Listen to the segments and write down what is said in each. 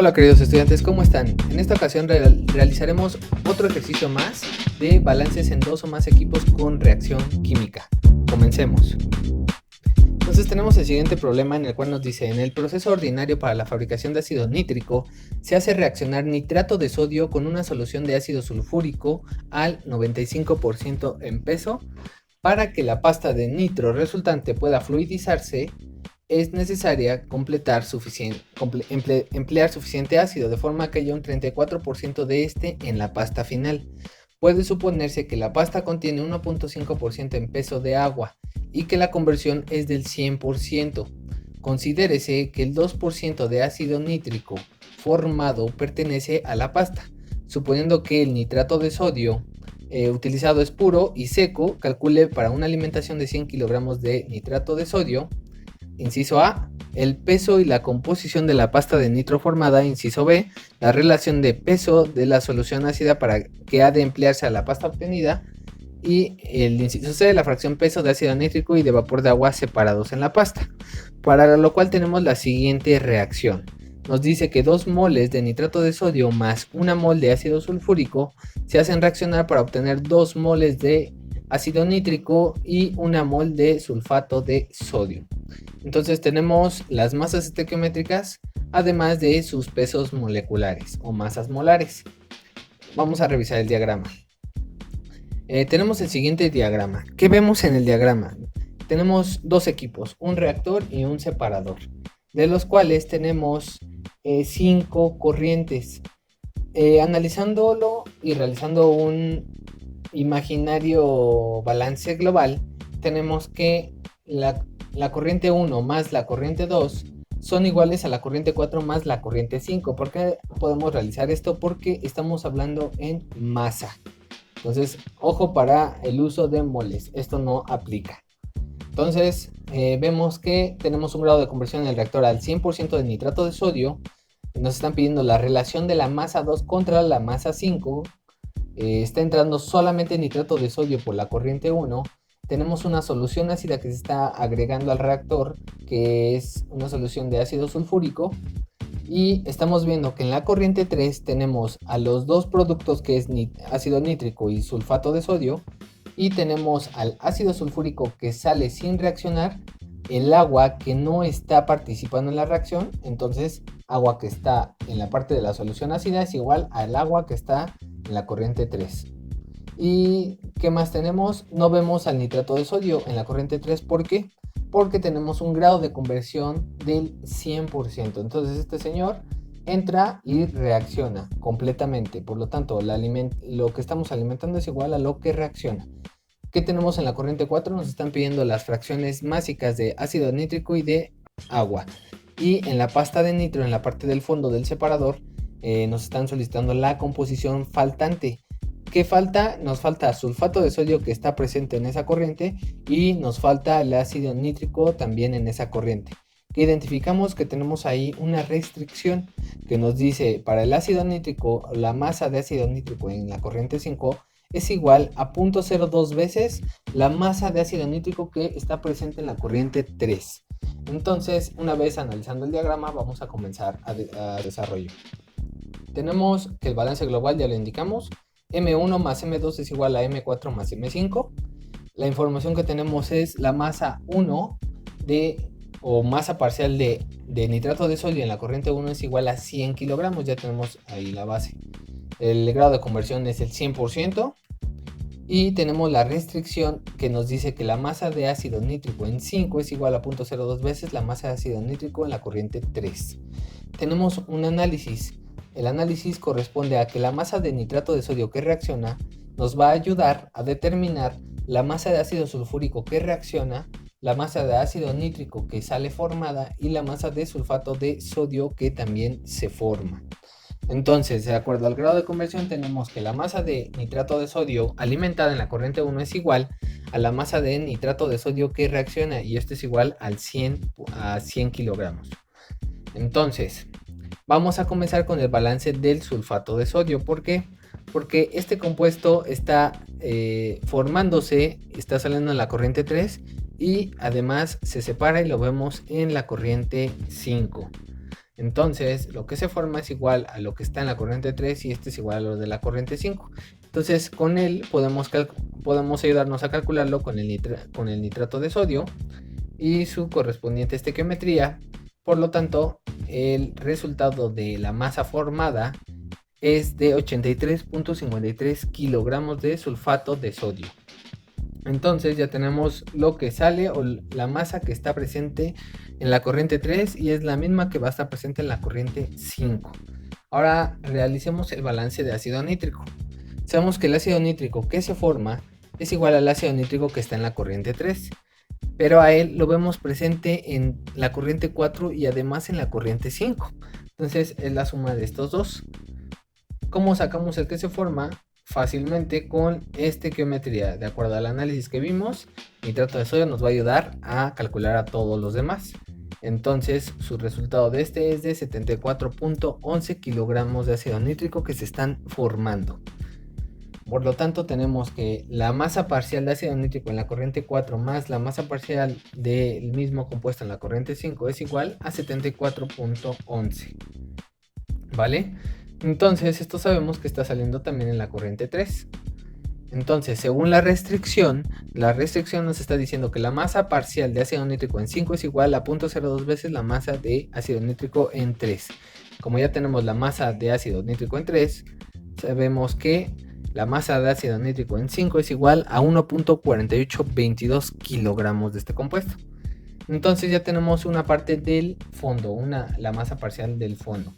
Hola queridos estudiantes, ¿cómo están? En esta ocasión realizaremos otro ejercicio más de balances en dos o más equipos con reacción química. Comencemos. Entonces tenemos el siguiente problema en el cual nos dice: en el proceso ordinario para la fabricación de ácido nítrico se hace reaccionar nitrato de sodio con una solución de ácido sulfúrico al 95% en peso. Para que la pasta de nitro resultante pueda fluidizarse, es necesaria emplear suficiente ácido, de forma que haya un 34% de este en la pasta final. Puede suponerse que la pasta contiene 1.5% en peso de agua y que la conversión es del 100%. Considérese que el 2% de ácido nítrico formado pertenece a la pasta. Suponiendo que el nitrato de sodio utilizado es puro y seco, calcule para una alimentación de 100 kilogramos de nitrato de sodio. Inciso A, el peso y la composición de la pasta de nitro formada. Inciso B, la relación de peso de la solución ácida para que ha de emplearse a la pasta obtenida. Y el inciso C, la fracción peso de ácido nítrico y de vapor de agua separados en la pasta. Para lo cual tenemos la siguiente reacción. Nos dice que 2 moles de nitrato de sodio más 1 mol de ácido sulfúrico se hacen reaccionar para obtener 2 moles de ácido nítrico y 1 mol de sulfato de sodio. Entonces tenemos las masas estequiométricas, además de sus pesos moleculares o masas molares. Vamos a revisar el diagrama. Tenemos el siguiente diagrama. ¿Qué vemos en el diagrama? Tenemos dos equipos, un reactor y un separador, de los cuales tenemos 5 corrientes. Analizándolo y realizando un imaginario balance global, tenemos que la corriente 1 más la corriente 2 son iguales a la corriente 4 más la corriente 5. ¿Por qué podemos realizar esto? Porque estamos hablando en masa. Entonces, ojo para el uso de moles, esto no aplica. Entonces, vemos que tenemos un grado de conversión en el reactor al 100% de nitrato de sodio. Nos están pidiendo la relación de la masa 2 contra la masa 5. Está entrando solamente nitrato de sodio por la corriente 1. Tenemos una solución ácida que se está agregando al reactor, que es una solución de ácido sulfúrico. Y estamos viendo que en la corriente 3 tenemos a los dos productos, que es ácido nítrico y sulfato de sodio. Y tenemos al ácido sulfúrico que sale sin reaccionar, el agua que no está participando en la reacción. Entonces, agua que está en la parte de la solución ácida es igual al agua que está en la corriente 3. ¿Y qué más tenemos? No vemos al nitrato de sodio en la corriente 3. ¿Por qué? Porque tenemos un grado de conversión del 100%. Entonces este señor entra y reacciona completamente. Por lo tanto, lo que estamos alimentando es igual a lo que reacciona. ¿Qué tenemos en la corriente 4? Nos están pidiendo las fracciones másicas de ácido nítrico y de agua. Y en la pasta de nitro, en la parte del fondo del separador, nos están solicitando la composición faltante. ¿Qué falta? Nos falta sulfato de sodio, que está presente en esa corriente, y nos falta el ácido nítrico también en esa corriente. Que identificamos que tenemos ahí una restricción que nos dice: para el ácido nítrico, la masa de ácido nítrico en la corriente 5 es igual a 0.02 veces la masa de ácido nítrico que está presente en la corriente 3. Entonces, una vez analizando el diagrama, vamos a comenzar a desarrollo. Tenemos que el balance global ya lo indicamos. M1 más M2 es igual a M4 más M5. La información que tenemos es la masa 1 o masa parcial de nitrato de sodio en la corriente 1 es igual a 100 kilogramos. Ya tenemos ahí la base. El grado de conversión es el 100%. Y tenemos la restricción que nos dice que la masa de ácido nítrico en 5 es igual a 0.02 veces la masa de ácido nítrico en la corriente 3. Tenemos un análisis. El análisis corresponde a que la masa de nitrato de sodio que reacciona nos va a ayudar a determinar la masa de ácido sulfúrico que reacciona, la masa de ácido nítrico que sale formada y la masa de sulfato de sodio que también se forma. Entonces, de acuerdo al grado de conversión, tenemos que la masa de nitrato de sodio alimentada en la corriente 1 es igual a la masa de nitrato de sodio que reacciona, y esto es igual a 100 kilogramos. Entonces, vamos a comenzar con el balance del sulfato de sodio. ¿Por qué? Porque este compuesto está formándose, está saliendo en la corriente 3 y además se separa y lo vemos en la corriente 5. Entonces, lo que se forma es igual a lo que está en la corriente 3 y este es igual a lo de la corriente 5. Entonces, con él podemos ayudarnos a calcularlo con el nitrato de sodio y su correspondiente estequiometría. Por lo tanto, el resultado de la masa formada es de 83.53 kilogramos de sulfato de sodio. Entonces ya tenemos lo que sale o la masa que está presente en la corriente 3 y es la misma que va a estar presente en la corriente 5. Ahora realicemos el balance de ácido nítrico. Sabemos que el ácido nítrico que se forma es igual al ácido nítrico que está en la corriente 3, pero a él lo vemos presente en la corriente 4 y además en la corriente 5. Entonces es la suma de estos dos. ¿Cómo sacamos el que se forma? Fácilmente con estequiometría. De acuerdo al análisis que vimos, nitrato de sodio nos va a ayudar a calcular a todos los demás. Entonces su resultado de este es de 74.11 kilogramos de ácido nítrico que se están formando. Por lo tanto tenemos que la masa parcial de ácido nítrico en la corriente 4 más la masa parcial del mismo compuesto en la corriente 5 es igual a 74.11. ¿Vale? Entonces esto sabemos que está saliendo también en la corriente 3. Entonces, según la restricción nos está diciendo que la masa parcial de ácido nítrico en 5 es igual a 0.02 veces la masa de ácido nítrico en 3. Como ya tenemos la masa de ácido nítrico en 3, sabemos que la masa de ácido nítrico en 5 es igual a 1.4822 kilogramos de este compuesto. Entonces ya tenemos una parte del fondo, la masa parcial del fondo.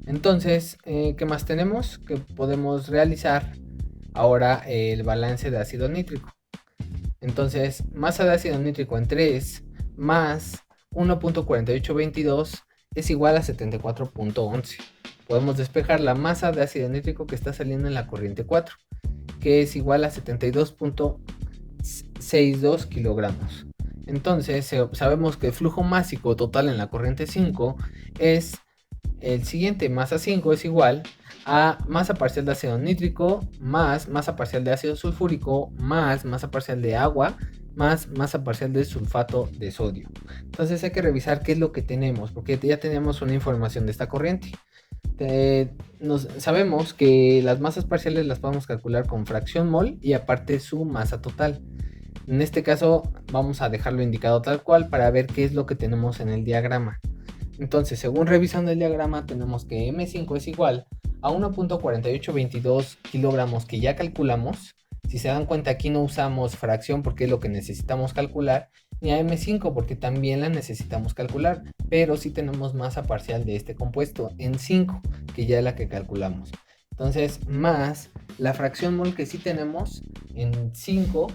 Entonces, ¿qué más tenemos? Que podemos realizar ahora el balance de ácido nítrico. Entonces, masa de ácido nítrico en 3 más 1.4822 es igual a 74.11. Podemos despejar la masa de ácido nítrico que está saliendo en la corriente 4, que es igual a 72.62 kilogramos. Entonces, sabemos que el flujo másico total en la corriente 5 es el siguiente. Masa 5 es igual a masa parcial de ácido nítrico más masa parcial de ácido sulfúrico más masa parcial de agua más masa parcial de sulfato de sodio. Entonces hay que revisar qué es lo que tenemos, porque ya tenemos una información de esta corriente. Sabemos que las masas parciales las podemos calcular con fracción mol y aparte su masa total. En este caso vamos a dejarlo indicado tal cual para ver qué es lo que tenemos en el diagrama. Entonces, según revisando el diagrama, tenemos que M5 es igual a 1.4822 kilogramos que ya calculamos. Si se dan cuenta, aquí no usamos fracción porque es lo que necesitamos calcular, ni a M5 porque también la necesitamos calcular, pero sí tenemos masa parcial de este compuesto en 5, que ya es la que calculamos. Entonces, más la fracción mol que sí tenemos en 5,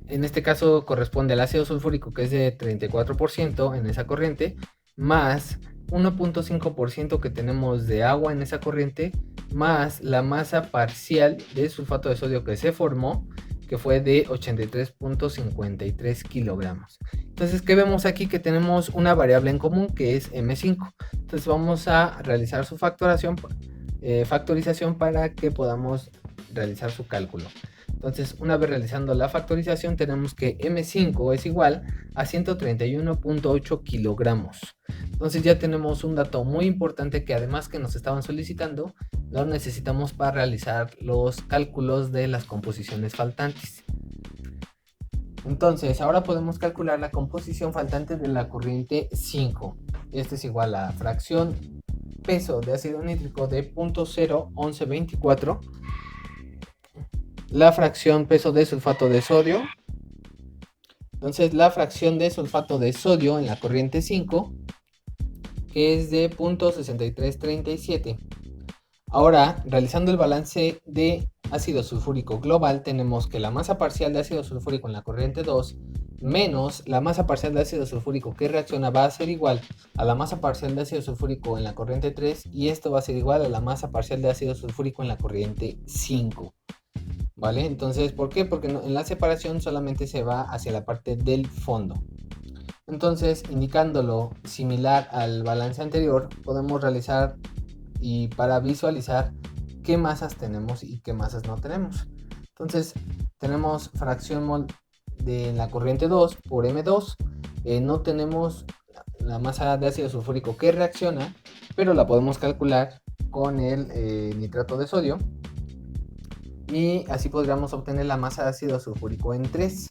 en este caso corresponde al ácido sulfúrico, que es de 34% en esa corriente, más 1.5% que tenemos de agua en esa corriente, más la masa parcial de sulfato de sodio que se formó, que fue de 83.53 kilogramos. Entonces, ¿qué vemos aquí? Que tenemos una variable en común que es M5. Entonces vamos a realizar su factorización para que podamos realizar su cálculo. Entonces, una vez realizando la factorización, tenemos que M5 es igual a 131.8 kilogramos. Entonces ya tenemos un dato muy importante que además que nos estaban solicitando, lo necesitamos para realizar los cálculos de las composiciones faltantes. Entonces, ahora podemos calcular la composición faltante de la corriente 5. Este es igual a fracción peso de ácido nítrico de 0.01124, la fracción peso de sulfato de sodio. Entonces la fracción de sulfato de sodio en la corriente 5, que es de 0.6337. Ahora, realizando el balance de ácido sulfúrico global, tenemos que la masa parcial de ácido sulfúrico en la corriente 2 menos la masa parcial de ácido sulfúrico que reacciona va a ser igual a la masa parcial de ácido sulfúrico en la corriente 3, y esto va a ser igual a la masa parcial de ácido sulfúrico en la corriente 5. ¿Vale? Entonces, ¿por qué? Porque en la separación solamente se va hacia la parte del fondo. Entonces, indicándolo similar al balance anterior, podemos realizar y para visualizar qué masas tenemos y qué masas no tenemos. Entonces, tenemos fracción mol de la corriente 2 por M2, no tenemos la masa de ácido sulfúrico que reacciona, pero la podemos calcular con el nitrato de sodio y así podríamos obtener la masa de ácido sulfúrico en 3.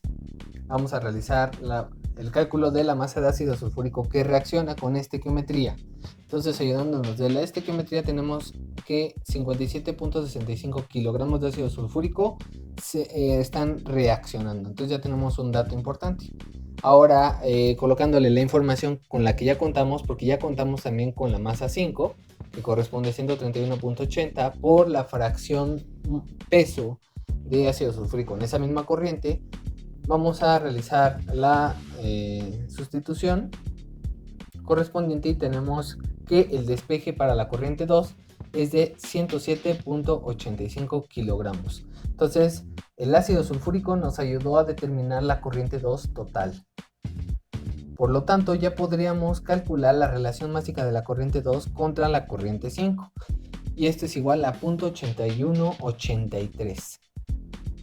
Vamos a realizar el cálculo de la masa de ácido sulfúrico que reacciona con estequiometría. Entonces, ayudándonos de la estequiometría, tenemos que 57.65 kilogramos de ácido sulfúrico están reaccionando. Entonces ya tenemos un dato importante. Ahora, colocándole la información con la que ya contamos, porque ya contamos también con la masa 5, que corresponde a 131.80 por la fracción peso de ácido sulfúrico en esa misma corriente, vamos a realizar la sustitución correspondiente y tenemos que el despeje para la corriente 2 es de 107.85 kilogramos. Entonces, el ácido sulfúrico nos ayudó a determinar la corriente 2 total. Por lo tanto, ya podríamos calcular la relación másica de la corriente 2 contra la corriente 5. Y esto es igual a 0.8183.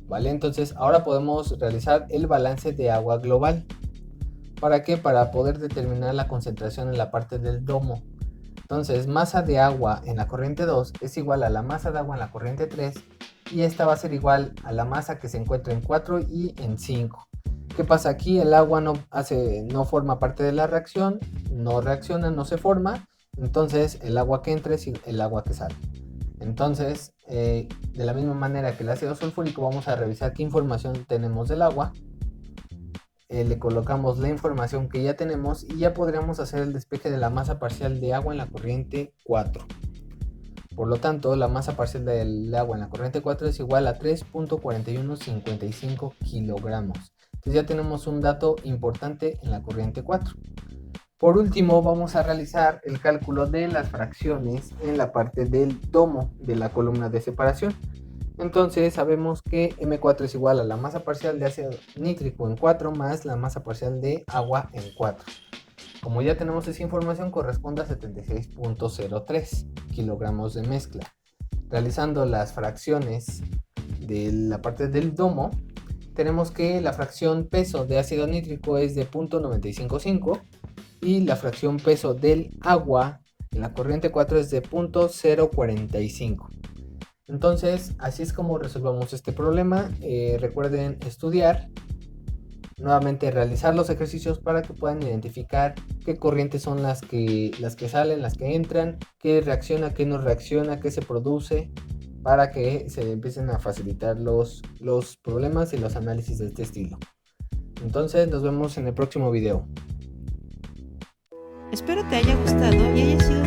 ¿Vale? Entonces, ahora podemos realizar el balance de agua global. ¿Para qué? Para poder determinar la concentración en la parte del domo. Entonces, masa de agua en la corriente 2 es igual a la masa de agua en la corriente 3 y esta va a ser igual a la masa que se encuentra en 4 y en 5. ¿Qué pasa aquí? El agua no forma parte de la reacción, no reacciona, no se forma, entonces el agua que entra es el agua que sale. Entonces, de la misma manera que el ácido sulfúrico, vamos a revisar qué información tenemos del agua. Le colocamos la información que ya tenemos y ya podríamos hacer el despeje de la masa parcial de agua en la corriente 4. Por lo tanto, la masa parcial del agua en la corriente 4 es igual a 3.4155 kilogramos. Entonces ya tenemos un dato importante en la corriente 4. Por último, vamos a realizar el cálculo de las fracciones en la parte del domo de la columna de separación. Entonces sabemos que M4 es igual a la masa parcial de ácido nítrico en 4 más la masa parcial de agua en 4. Como ya tenemos esa información, corresponde a 76.03 kilogramos de mezcla. Realizando las fracciones de la parte del domo, tenemos que la fracción peso de ácido nítrico es de 0.955 y la fracción peso del agua en la corriente 4 es de 0.045. Entonces, así es como resolvamos este problema. Recuerden estudiar, nuevamente realizar los ejercicios para que puedan identificar qué corrientes son las que salen, las que entran, qué reacciona, qué no reacciona, qué se produce, para que se empiecen a facilitar los problemas y los análisis de este estilo. Entonces, nos vemos en el próximo video. Espero te haya gustado y haya sido